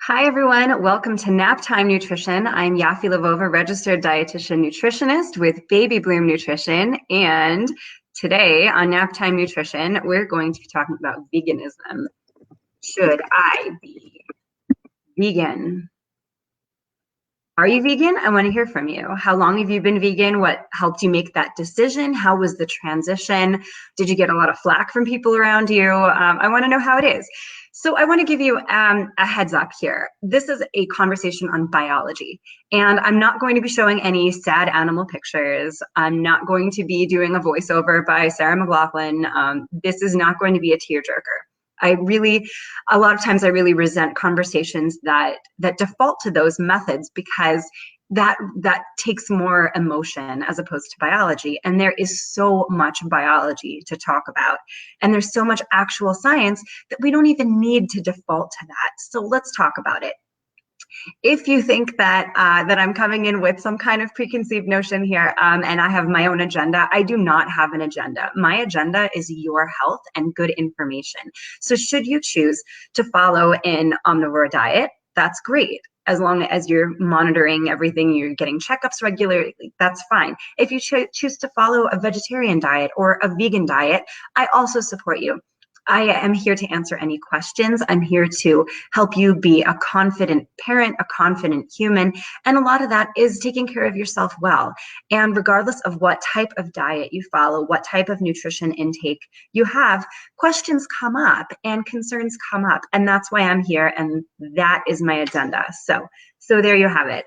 Hi, everyone. Welcome to Nap Time Nutrition. I'm Yaffi Lvova, registered dietitian nutritionist with Baby Bloom Nutrition. And today on Nap Time Nutrition, we're going to be talking about veganism. Should I be vegan? Are you vegan? I want to hear from you. How long have you been vegan? What helped you make that decision? How was the transition? Did you get a lot of flack from people around you? I want to know how it is. So I want to give you a heads up here. This is a conversation on biology, and I'm not going to be showing any sad animal pictures. I'm not going to be doing a voiceover by Sarah McLachlan. This is not going to be a tearjerker. A lot of times I really resent conversations that default to those methods because that takes more emotion as opposed to biology. And there is so much biology to talk about. And there's so much actual science that we don't even need to default to that. So let's talk about it. If you think that I'm coming in with some kind of preconceived notion here, and I have my own agenda, I do not have an agenda. My agenda is your health and good information. So should you choose to follow an omnivore diet, that's great. As long as you're monitoring everything, you're getting checkups regularly, that's fine. If you choose to follow a vegetarian diet or a vegan diet, I also support you. I am here to answer any questions. I'm here to help you be a confident parent, a confident human. And a lot of that is taking care of yourself well. And regardless of what type of diet you follow, what type of nutrition intake you have, questions come up and concerns come up. And that's why I'm here. And that is my agenda. So there you have it.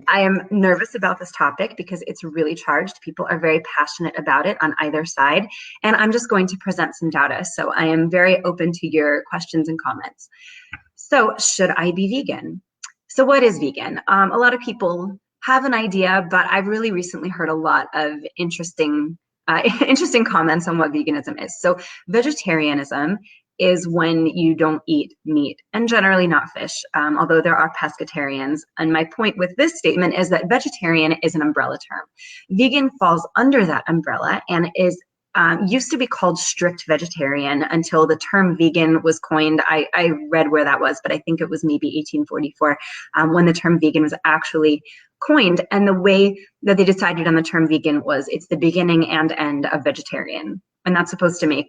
I am nervous about this topic because it's really charged. People are very passionate about it on either side. And I'm just going to present some data. So I am very open to your questions and comments. So should I be vegan? So what is vegan? A lot of people have an idea, but I've really recently heard a lot of interesting comments on what veganism is. So vegetarianism is when you don't eat meat and generally not fish, although there are pescatarians. And my point with this statement is that vegetarian is an umbrella term. Vegan falls under that umbrella and is used to be called strict vegetarian until the term vegan was coined. I read where that was, but I think it was maybe 1844 when the term vegan was actually coined. And the way that they decided on the term vegan was it's the beginning and end of vegetarian. And that's supposed to make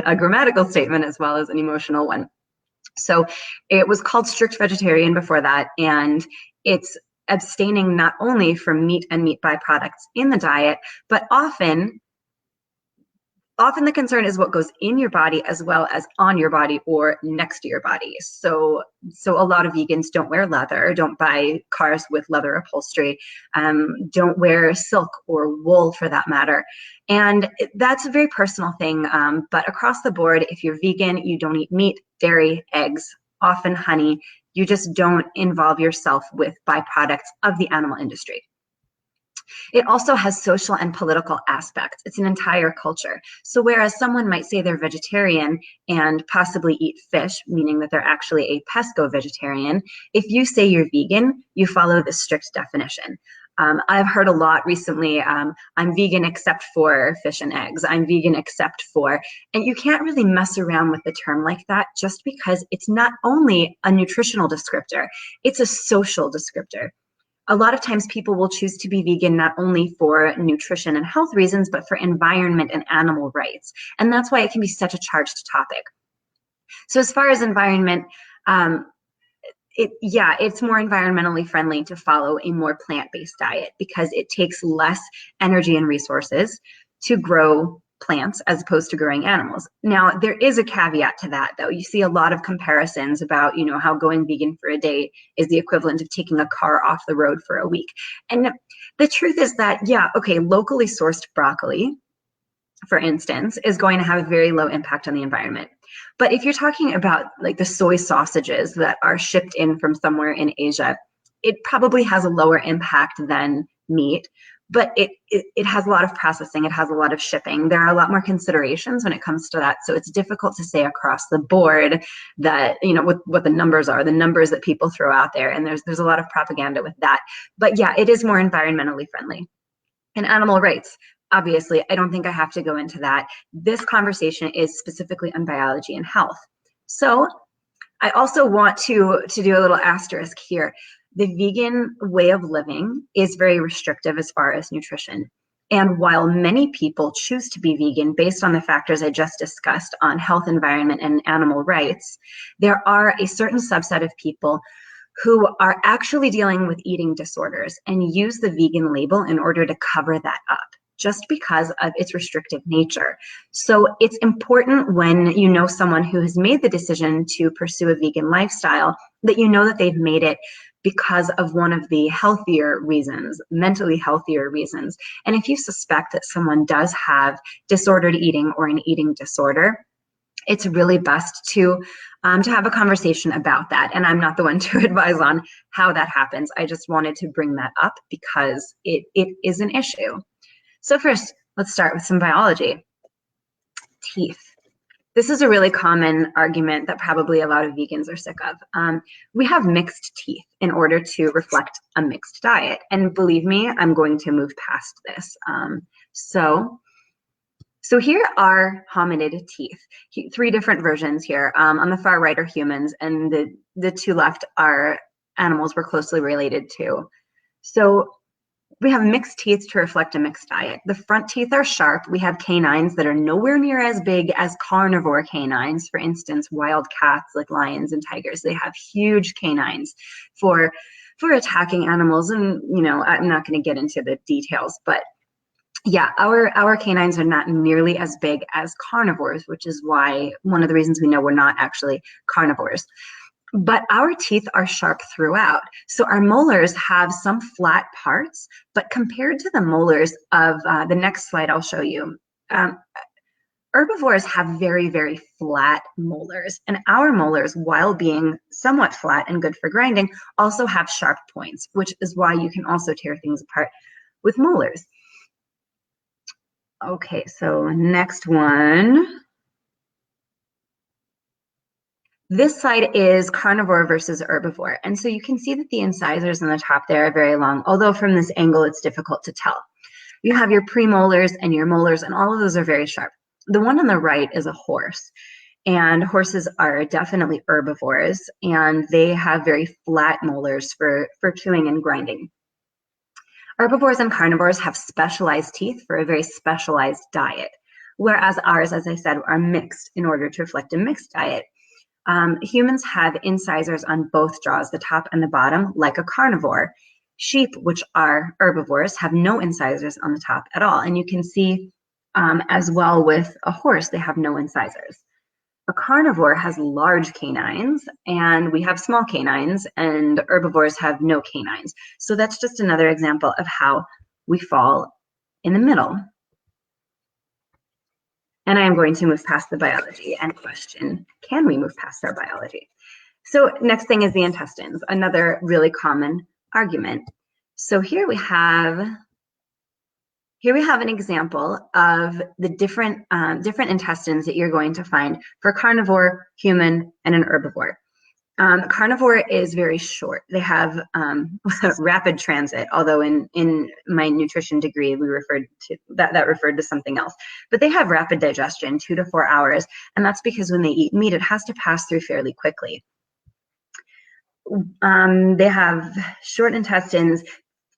a grammatical statement as well as an emotional one. So it was called strict vegetarian before that, and it's abstaining not only from meat and meat byproducts in the diet, but often the concern is what goes in your body as well as on your body or next to your body. So a lot of vegans don't wear leather, don't buy cars with leather upholstery, don't wear silk or wool for that matter. And that's a very personal thing. But across the board, if you're vegan, you don't eat meat, dairy, eggs, often honey. You just don't involve yourself with byproducts of the animal industry. It also has social and political aspects. It's an entire culture. So whereas someone might say they're vegetarian and possibly eat fish, meaning that they're actually a pesco-vegetarian, if you say you're vegan, you follow the strict definition. I've heard a lot recently, I'm vegan except for fish and eggs. I'm vegan except for, and you can't really mess around with the term like that just because it's not only a nutritional descriptor, it's a social descriptor. A lot of times people will choose to be vegan not only for nutrition and health reasons, but for environment and animal rights. And that's why it can be such a charged topic. So as far as environment, it's more environmentally friendly to follow a more plant-based diet because it takes less energy and resources to grow plants as opposed to growing animals. Now, there is a caveat to that, though. You see a lot of comparisons about, how going vegan for a day is the equivalent of taking a car off the road for a week. And the truth is that, locally sourced broccoli, for instance, is going to have a very low impact on the environment. But if you're talking about like the soy sausages that are shipped in from somewhere in Asia, it probably has a lower impact than meat. But it has a lot of processing, it has a lot of shipping. There are a lot more considerations when it comes to that. So it's difficult to say across the board that, what the numbers are, the numbers that people throw out there. And there's a lot of propaganda with that. But yeah, it is more environmentally friendly. And animal rights, obviously, I don't think I have to go into that. This conversation is specifically on biology and health. So I also want to do a little asterisk here. The vegan way of living is very restrictive as far as nutrition. And while many people choose to be vegan based on the factors I just discussed on health, environment, and animal rights, there are a certain subset of people who are actually dealing with eating disorders and use the vegan label in order to cover that up, just because of its restrictive nature. So it's important when you know someone who has made the decision to pursue a vegan lifestyle that you know that they've made it because of one of the healthier reasons, mentally healthier reasons. And if you suspect that someone does have disordered eating or an eating disorder, it's really best to have a conversation about that. And I'm not the one to advise on how that happens. I just wanted to bring that up because it is an issue. So first, let's start with some biology. Teeth. This is a really common argument that probably a lot of vegans are sick of. We have mixed teeth in order to reflect a mixed diet. And believe me, I'm going to move past this. So here are hominid teeth, three different versions here. On the far right are humans, and the two left are animals we're closely related to. So we have mixed teeth to reflect a mixed diet. The front teeth are sharp. We have canines that are nowhere near as big as carnivore canines. For instance, wild cats like lions and tigers, they have huge canines for attacking animals. And, you know, I'm not going to get into the details, but yeah, our canines are not nearly as big as carnivores, which is why one of the reasons we know we're not actually carnivores. But our teeth are sharp throughout. So our molars have some flat parts, but compared to the molars of the next slide I'll show you, herbivores have very, very flat molars. And our molars, while being somewhat flat and good for grinding, also have sharp points, which is why you can also tear things apart with molars. Okay, so next one. This side is carnivore versus herbivore. And so you can see that the incisors on the top there are very long, although from this angle it's difficult to tell. You have your premolars and your molars, and all of those are very sharp. The one on the right is a horse. And horses are definitely herbivores, and they have very flat molars for chewing and grinding. Herbivores and carnivores have specialized teeth for a very specialized diet, whereas ours, as I said, are mixed in order to reflect a mixed diet. Humans have incisors on both jaws, the top and the bottom, like a carnivore. Sheep, which are herbivores, have no incisors on the top at all. And you can see as well with a horse, they have no incisors. A carnivore has large canines, and we have small canines, and herbivores have no canines. So that's just another example of how we fall in the middle. And I am going to move past the biology and question, can we move past our biology? So next thing is the intestines, another really common argument. So here we have an example of the different intestines that you're going to find for carnivore, human, and an herbivore. Carnivore is very short. They have rapid transit, although in my nutrition degree, we referred to that referred to something else. But they have rapid digestion, 2 to 4 hours, and that's because when they eat meat, it has to pass through fairly quickly. They have short intestines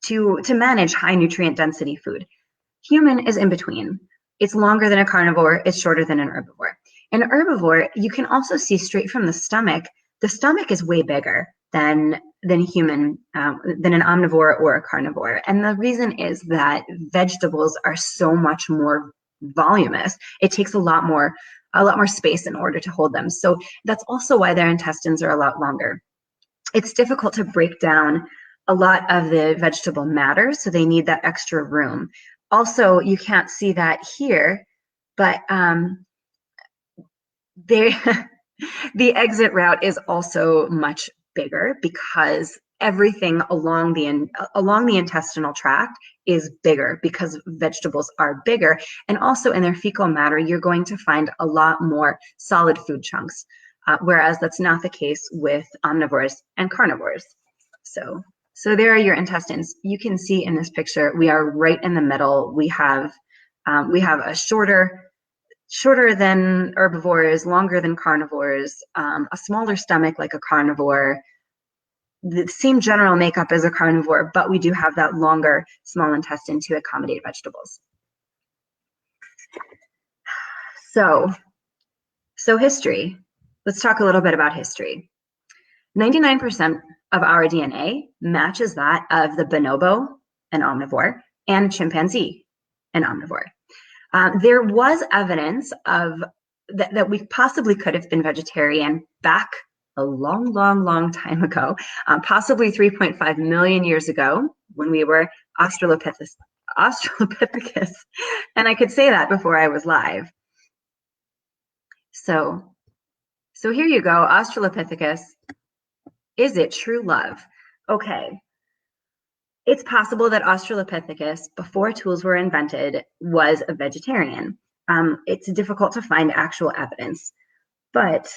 to manage high nutrient density food. Human is in between. It's longer than a carnivore, it's shorter than an herbivore. An herbivore, you can also see straight from the stomach is way bigger than human, than an omnivore or a carnivore. And the reason is that vegetables are so much more voluminous. It takes a lot more space in order to hold them. So that's also why their intestines are a lot longer. It's difficult to break down a lot of the vegetable matter, so they need that extra room. Also, you can't see that here, but the exit route is also much bigger because everything along the intestinal tract is bigger because vegetables are bigger. And also in their fecal matter, you're going to find a lot more solid food chunks, whereas that's not the case with omnivores and carnivores. So there are your intestines. You can see in this picture, we are right in the middle. We have a shorter shorter than herbivores, longer than carnivores, a smaller stomach like a carnivore, the same general makeup as a carnivore, but we do have that longer small intestine to accommodate vegetables. So history. Let's talk a little bit about history. 99% of our DNA matches that of the bonobo, an omnivore, and chimpanzee, an omnivore. There was evidence of that we possibly could have been vegetarian back a long, long, long time ago, possibly 3.5 million years ago when we were Australopithecus. And I could say that before I was live. So here you go, Australopithecus. Is it true love? Okay. It's possible that Australopithecus, before tools were invented, was a vegetarian. It's difficult to find actual evidence, but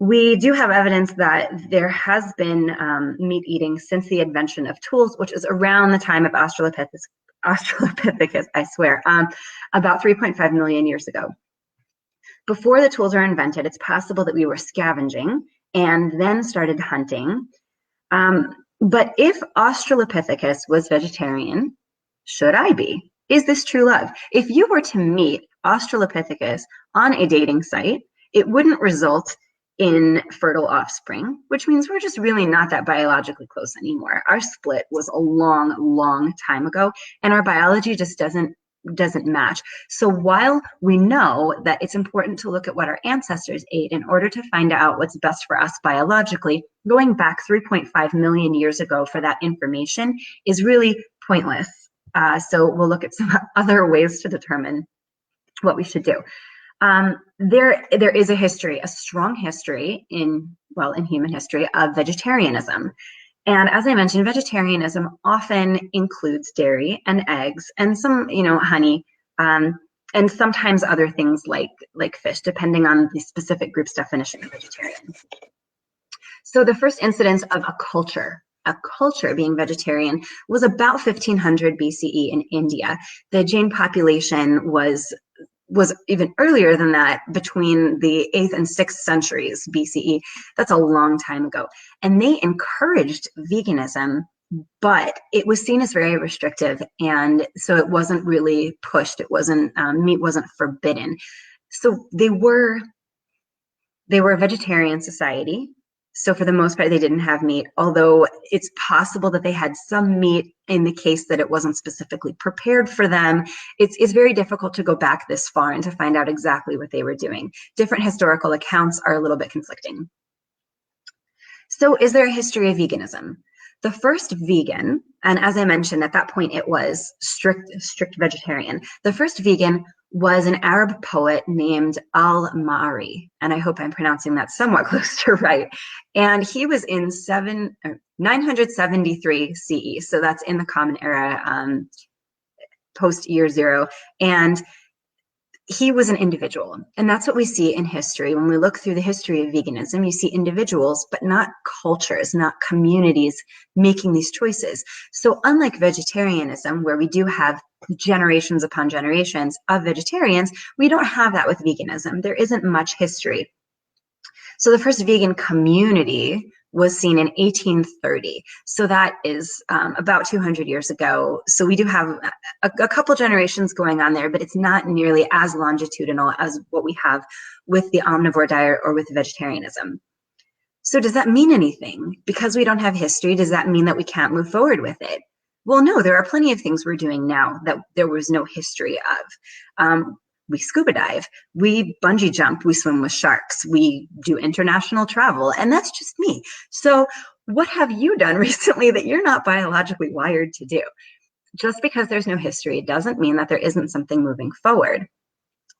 we do have evidence that there has been meat eating since the invention of tools, which is around the time of Australopithecus, I swear, about 3.5 million years ago. Before the tools are invented, it's possible that we were scavenging and then started hunting. But if Australopithecus was vegetarian, should I be? Is this true love? If you were to meet Australopithecus on a dating site, it wouldn't result in fertile offspring, which means we're just really not that biologically close anymore. Our split was a long, long time ago, and our biology just doesn't match. So while we know that it's important to look at what our ancestors ate in order to find out what's best for us biologically, going back 3.5 million years ago for that information is really pointless. So we'll look at some other ways to determine what we should do. There is a history, a strong history in human history of vegetarianism. And as I mentioned, vegetarianism often includes dairy and eggs and some, honey, and sometimes other things like fish, depending on the specific group's definition of vegetarian. So the first incidence of a culture being vegetarian was about 1500 BCE in India. The Jain population was even earlier than that, between the 8th and 6th centuries BCE. That's a long time ago. And they encouraged veganism, but it was seen as very restrictive. And so it wasn't really pushed. It wasn't, meat wasn't forbidden. So they were a vegetarian society. So for the most part, they didn't have meat, although it's possible that they had some meat in the case that it wasn't specifically prepared for them. It's very difficult to go back this far and to find out exactly what they were doing. Different historical accounts are a little bit conflicting. So is there a history of veganism? The first vegan, and as I mentioned, at that point, it was strict vegetarian. The first vegan was an Arab poet named Al-Ma'ari, and I hope I'm pronouncing that somewhat close to right. And he was in 973 CE, so that's in the Common Era, post year 0. And he was an individual, and that's what we see in history. When we look through the history of veganism, you see individuals, but not cultures, not communities making these choices. So unlike vegetarianism, where we do have generations upon generations of vegetarians, we don't have that with veganism. There isn't much history. So the first vegan community was seen in 1830. So that is about 200 years ago. So we do have a couple generations going on there, but it's not nearly as longitudinal as what we have with the omnivore diet or with vegetarianism. So does that mean anything? Because we don't have history, does that mean that we can't move forward with it? Well, no, there are plenty of things we're doing now that there was no history of. We scuba dive, we bungee jump, we swim with sharks, we do international travel, and that's just me. So what have you done recently that you're not biologically wired to do? Just because there's no history doesn't mean that there isn't something moving forward.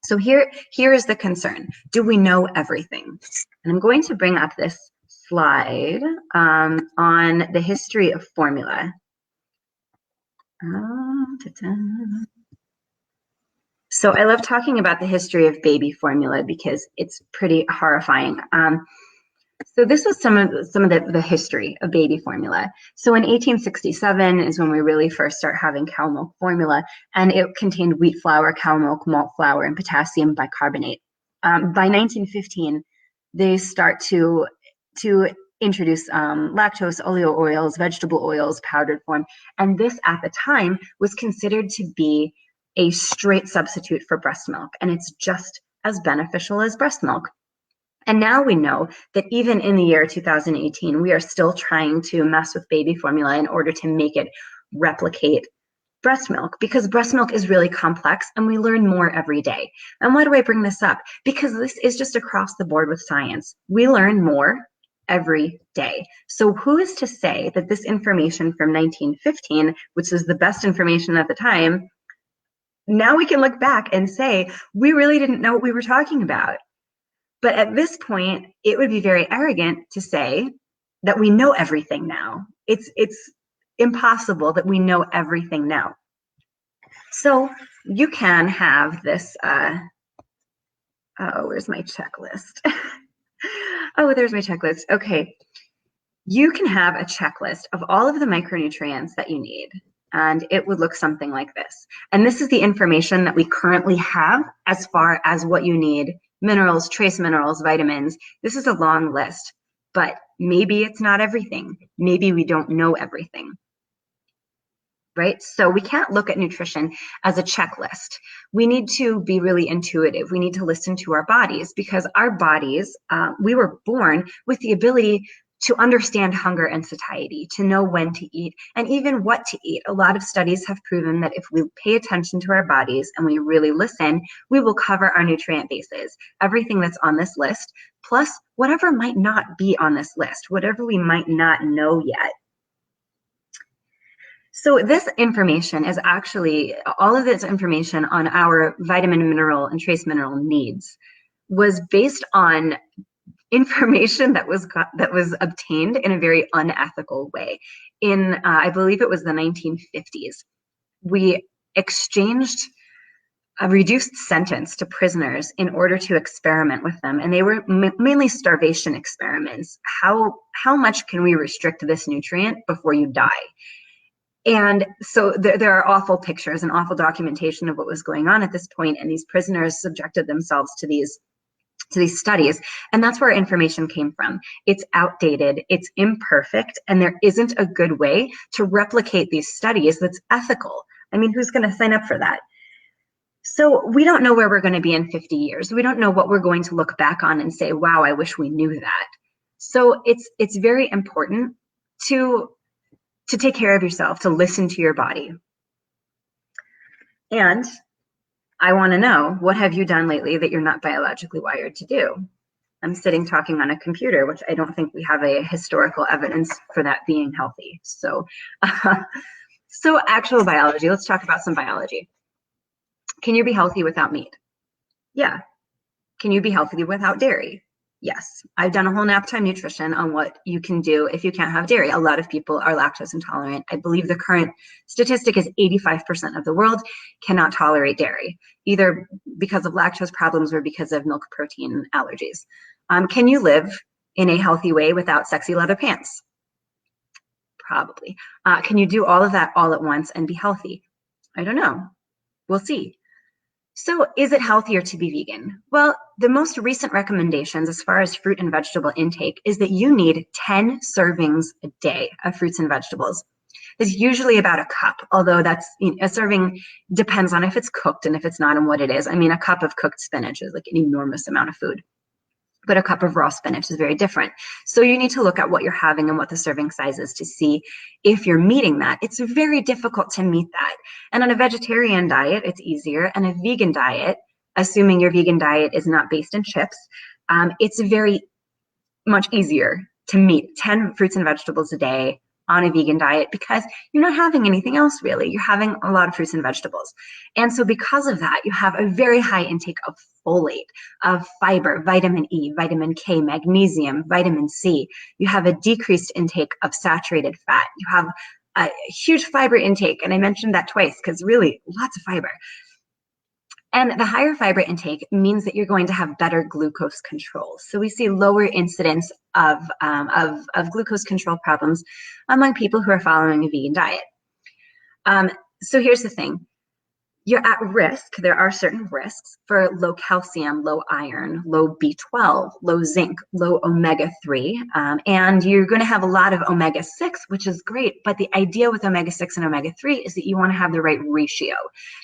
So here is the concern. Do we know everything? And I'm going to bring up this slide on the history of formula. So I love talking about the history of baby formula because it's pretty horrifying. So this was some of the history of baby formula. So in 1867 is when we really first start having cow milk formula, and it contained wheat flour, cow milk, malt flour, and potassium bicarbonate. By 1915, they start to introduce lactose, oleo oils, vegetable oils, powdered form, and this at the time was considered to be a straight substitute for breast milk, and it's just as beneficial as breast milk. And now we know that even in the year 2018, we are still trying to mess with baby formula in order to make it replicate breast milk, because breast milk is really complex and we learn more every day. And why do I bring this up? Because this is just across the board with science. We learn more every day. So who is to say that this information from 1915, which is the best information at the time, now we can look back and say, we really didn't know what we were talking about. But at this point, it would be very arrogant to say that we know everything now. It's impossible that we know everything now. So you can have this, oh, where's my checklist? Oh, there's my checklist. Okay. You can have a checklist of all of the micronutrients that you need, and it would look something like this. And this is the information that we currently have as far as what you need: minerals, trace minerals, vitamins. This is a long list, but maybe it's not everything. Maybe we don't know everything, right? So we can't look at nutrition as a checklist. We need to be really intuitive. We need to listen to our bodies, because our bodies, we were born with the ability to understand hunger and satiety, to know when to eat and even what to eat. A lot of studies have proven that if we pay attention to our bodies and we really listen, we will cover our nutrient bases, everything that's on this list, plus whatever might not be on this list, whatever we might not know yet. So this information is actually, all of this information on our vitamin, mineral, and trace mineral needs was based on information that was obtained in a very unethical way. In, I believe it was the 1950s, we exchanged a reduced sentence to prisoners in order to experiment with them. And they were mainly starvation experiments. How much can we restrict this nutrient before you die? And so there are awful pictures and awful documentation of what was going on at this point, and these prisoners subjected themselves to these studies, and that's where information came from. It's outdated, it's imperfect, and there isn't a good way to replicate these studies that's ethical. I mean, who's going to sign up for that? So we don't know where we're going to be in 50 years. We don't know what we're going to look back on and say, wow, I wish we knew that. So it's very important to take care of yourself, to listen to your body. And I want to know, what have you done lately that you're not biologically wired to do? I'm sitting talking on a computer, which I don't think we have a historical evidence for that being healthy. So, so actual biology, let's talk about some biology. Can you be healthy without meat? Yeah. Can you be healthy without dairy? Yes. I've done a whole nap time nutrition on what you can do if you can't have dairy. A lot of people are lactose intolerant. I believe the current statistic is 85% of the world cannot tolerate dairy, either because of lactose problems or because of milk protein allergies. Can you live in a healthy way without sexy leather pants? Probably. Can you do all of that all at once and be healthy? I don't know. We'll see. So is it healthier to be vegan? Well, the most recent recommendations as far as fruit and vegetable intake is that you need 10 servings a day of fruits and vegetables. It's usually about a cup, although that's, a serving depends on if it's cooked and if it's not and what it is. I mean, a cup of cooked spinach is like an enormous amount of food, but a cup of raw spinach is very different. So you need to look at what you're having and what the serving size is to see if you're meeting that. It's very difficult to meet that. And on a vegetarian diet, it's easier. And a vegan diet, assuming your vegan diet is not based in chips, it's very much easier to meet 10 fruits and vegetables a day on a vegan diet, because you're not having anything else really. You're having a lot of fruits and vegetables. And so because of that, you have a very high intake of folate, of fiber, vitamin E, vitamin K, magnesium, vitamin C. You have a decreased intake of saturated fat. You have a huge fiber intake. And I mentioned that twice because really lots of fiber. And the higher fiber intake means that you're going to have better glucose control. So we see lower incidence of glucose control problems among people who are following a vegan diet. So here's the thing. You're at risk. There are certain risks for low calcium, low iron, low B12, low zinc, low omega-3. And you're going to have a lot of omega-6, which is great. But the idea with omega-6 and omega-3 is that you want to have the right ratio.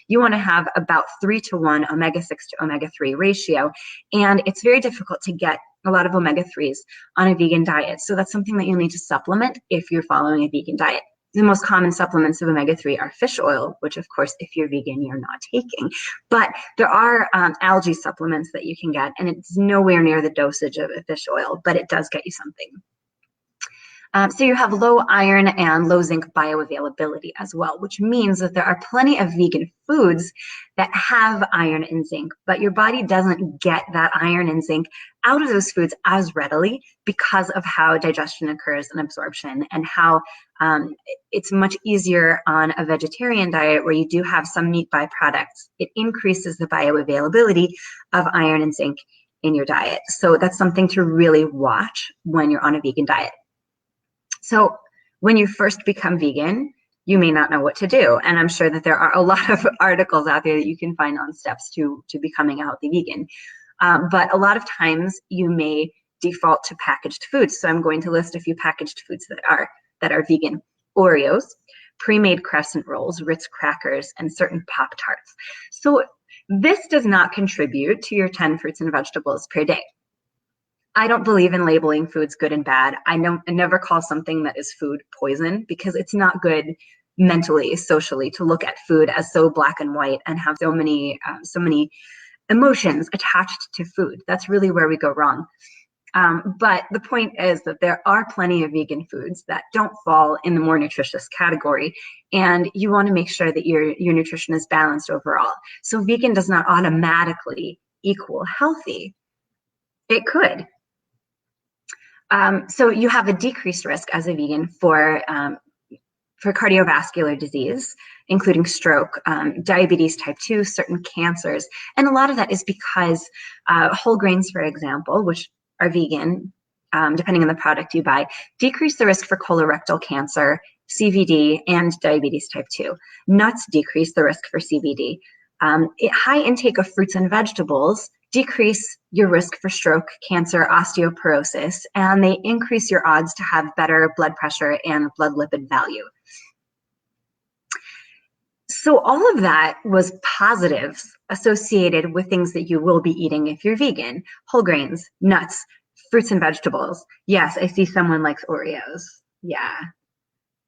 You want to have about 3-to-1 omega-6 to omega-3 ratio. And it's very difficult to get a lot of omega-3s on a vegan diet. So that's something that you'll need to supplement if you're following a vegan diet. The most common supplements of omega-3 are fish oil, which of course, if you're vegan, you're not taking. But there are algae supplements that you can get, and it's nowhere near the dosage of a fish oil, but it does get you something. So you have low iron and low zinc bioavailability as well, which means that there are plenty of vegan foods that have iron and zinc, but your body doesn't get that iron and zinc out of those foods as readily because of how digestion occurs and absorption, and how it's much easier on a vegetarian diet where you do have some meat byproducts. It increases the bioavailability of iron and zinc in your diet. So that's something to really watch when you're on a vegan diet. So when you first become vegan, you may not know what to do. And I'm sure that there are a lot of articles out there that you can find on steps to becoming a healthy vegan. But a lot of times you may default to packaged foods. So I'm going to list a few packaged foods that are vegan. Oreos, pre-made crescent rolls, Ritz crackers, and certain Pop-Tarts. So this does not contribute to your 10 fruits and vegetables per day. I don't believe in labeling foods good and bad. I never call something that is food poison, because it's not good mentally, socially, to look at food as so black and white and have so many emotions attached to food. That's really where we go wrong. But the point is that there are plenty of vegan foods that don't fall in the more nutritious category, and you want to make sure that your nutrition is balanced overall. So vegan does not automatically equal healthy. It could. So you have a decreased risk as a vegan for cardiovascular disease, including stroke, diabetes type 2, certain cancers. And a lot of that is because whole grains, for example, which are vegan, depending on the product you buy, decrease the risk for colorectal cancer, CVD, and diabetes type 2. Nuts decrease the risk for CVD. High intake of fruits and vegetables decrease your risk for stroke, cancer, osteoporosis, and they increase your odds to have better blood pressure and blood lipid value. So all of that was positives associated with things that you will be eating if you're vegan. Whole grains, nuts, fruits and vegetables. Yes, I see someone likes Oreos. Yeah,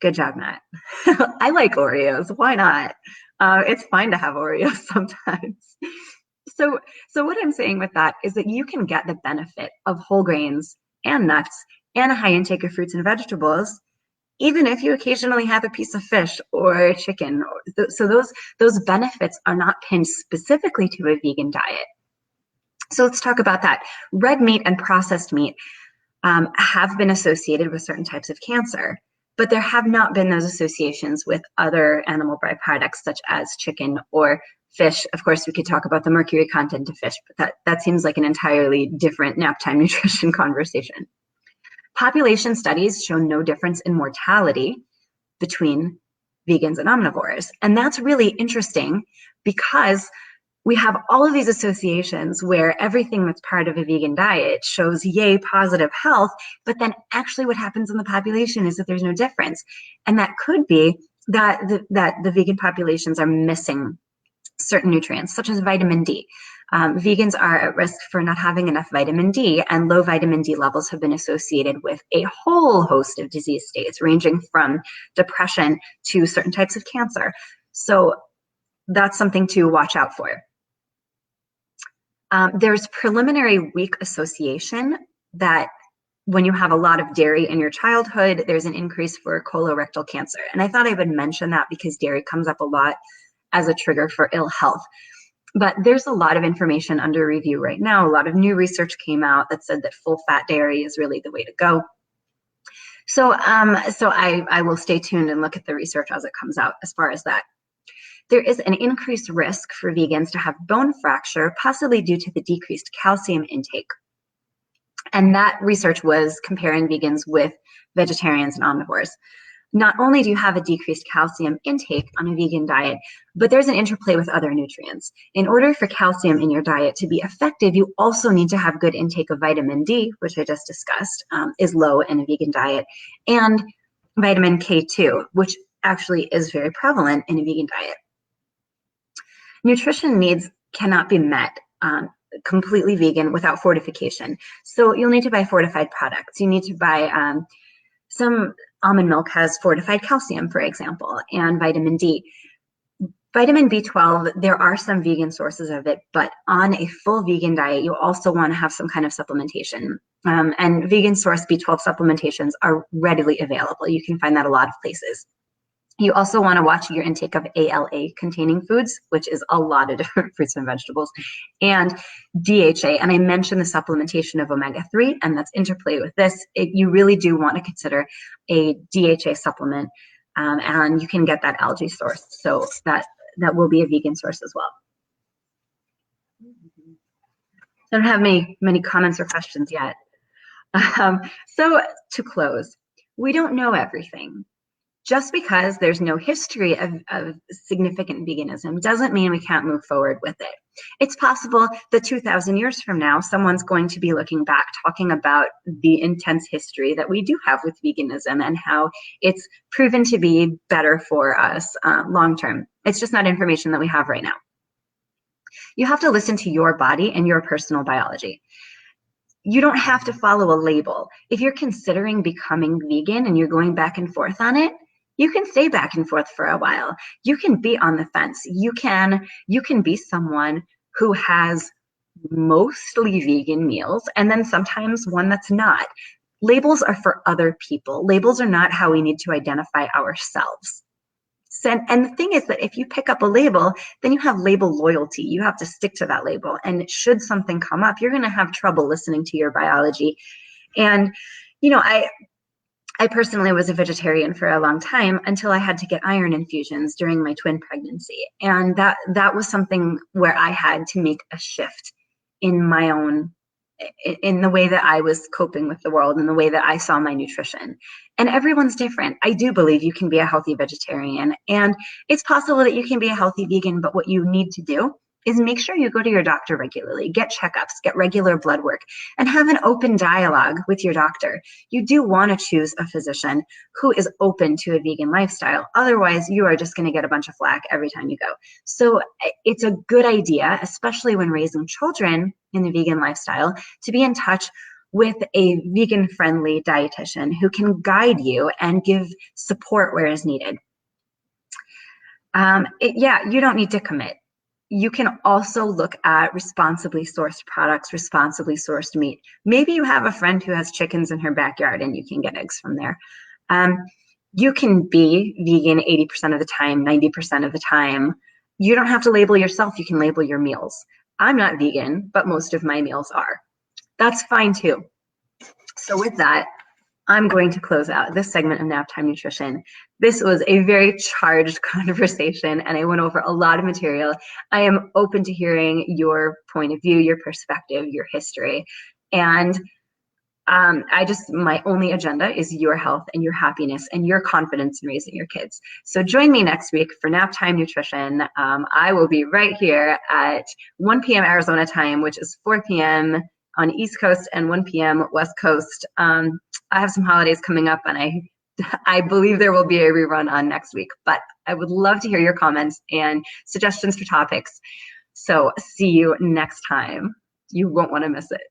good job, Matt. I like Oreos. Why not? It's fine to have Oreos sometimes. So what I'm saying with that is that you can get the benefit of whole grains and nuts and a high intake of fruits and vegetables, even if you occasionally have a piece of fish or chicken. So those benefits are not pinned specifically to a vegan diet. So let's talk about that. Red meat and processed meat have been associated with certain types of cancer, but there have not been those associations with other animal byproducts such as chicken or fish. Of course, we could talk about the mercury content of fish, but that seems like an entirely different nap time nutrition conversation. Population studies show no difference in mortality between vegans and omnivores. And that's really interesting because we have all of these associations where everything that's part of a vegan diet shows yay positive health, but then actually what happens in the population is that there's no difference. And that could be that the vegan populations are missing certain nutrients, such as vitamin D. Vegans are at risk for not having enough vitamin D, and low vitamin D levels have been associated with a whole host of disease states, ranging from depression to certain types of cancer. So that's something to watch out for. There's preliminary weak association that when you have a lot of dairy in your childhood, there's an increase for colorectal cancer. And I thought I would mention that because dairy comes up a lot as a trigger for ill health. But there's a lot of information under review right now. A lot of new research came out that said that full fat dairy is really the way to go. So I will stay tuned and look at the research as it comes out as far as that. there is an increased risk for vegans to have bone fracture, possibly due to the decreased calcium intake. And that research was comparing vegans with vegetarians and omnivores. Not only do you have a decreased calcium intake on a vegan diet, but there's an interplay with other nutrients. In order for calcium in your diet to be effective, you also need to have good intake of vitamin D, which I just discussed, is low in a vegan diet, and vitamin K2, which actually is very prevalent in a vegan diet. Nutrition needs cannot be met completely vegan without fortification. So you'll need to buy fortified products. You need to buy some almond milk has fortified calcium, for example, and vitamin D. Vitamin B12, there are some vegan sources of it, but on a full vegan diet, you also want to have some kind of supplementation. And vegan source B12 supplementations are readily available. You can find that a lot of places. You also want to watch your intake of ALA containing foods, which is a lot of different fruits and vegetables, and DHA. And I mentioned the supplementation of omega-3, and that's interplay with this. You really do want to consider a DHA supplement, and you can get that algae source. So that will be a vegan source as well. I don't have many comments or questions yet. So to close, we don't know everything. Just because there's no history of significant veganism doesn't mean we can't move forward with it. It's possible that 2,000 years from now, someone's going to be looking back, talking about the intense history that we do have with veganism and how it's proven to be better for us long term. It's just not information that we have right now. You have to listen to your body and your personal biology. You don't have to follow a label. If you're considering becoming vegan and you're going back and forth on it, you can stay back and forth for a while. You can be on the fence. You can be someone who has mostly vegan meals and then sometimes one that's not. Labels are for other people. Labels are not how we need to identify ourselves. And the thing is that if you pick up a label, then you have label loyalty. You have to stick to that label. And should something come up, you're going to have trouble listening to your biology. And, you know, I personally was a vegetarian for a long time until I had to get iron infusions during my twin pregnancy. And that was something where I had to make a shift in the way that I was coping with the world and the way that I saw my nutrition. And everyone's different. I do believe you can be a healthy vegetarian, and it's possible that you can be a healthy vegan, but what you need to do is make sure you go to your doctor regularly, get checkups, get regular blood work, and have an open dialogue with your doctor. You do want to choose a physician who is open to a vegan lifestyle. Otherwise, you are just going to get a bunch of flack every time you go. So it's a good idea, especially when raising children in the vegan lifestyle, to be in touch with a vegan-friendly dietitian who can guide you and give support where is needed. You don't need to commit. You can also look at responsibly sourced products, responsibly sourced meat. Maybe you have a friend who has chickens in her backyard and you can get eggs from there. You can be vegan 80% of the time, 90% of the time. You don't have to label yourself. You can label your meals. I'm not vegan, but most of my meals are. That's fine too. So with that, I'm going to close out this segment of Naptime Nutrition. This was a very charged conversation, and I went over a lot of material. I am open to hearing your point of view, your perspective, your history. And my only agenda is your health and your happiness and your confidence in raising your kids. So join me next week for Naptime Nutrition. I will be right here at 1 p.m. Arizona time, which is 4 p.m. on East Coast and 1 p.m. West Coast. I have some holidays coming up, and I believe there will be a rerun on next week, but I would love to hear your comments and suggestions for topics. So see you next time. You won't want to miss it.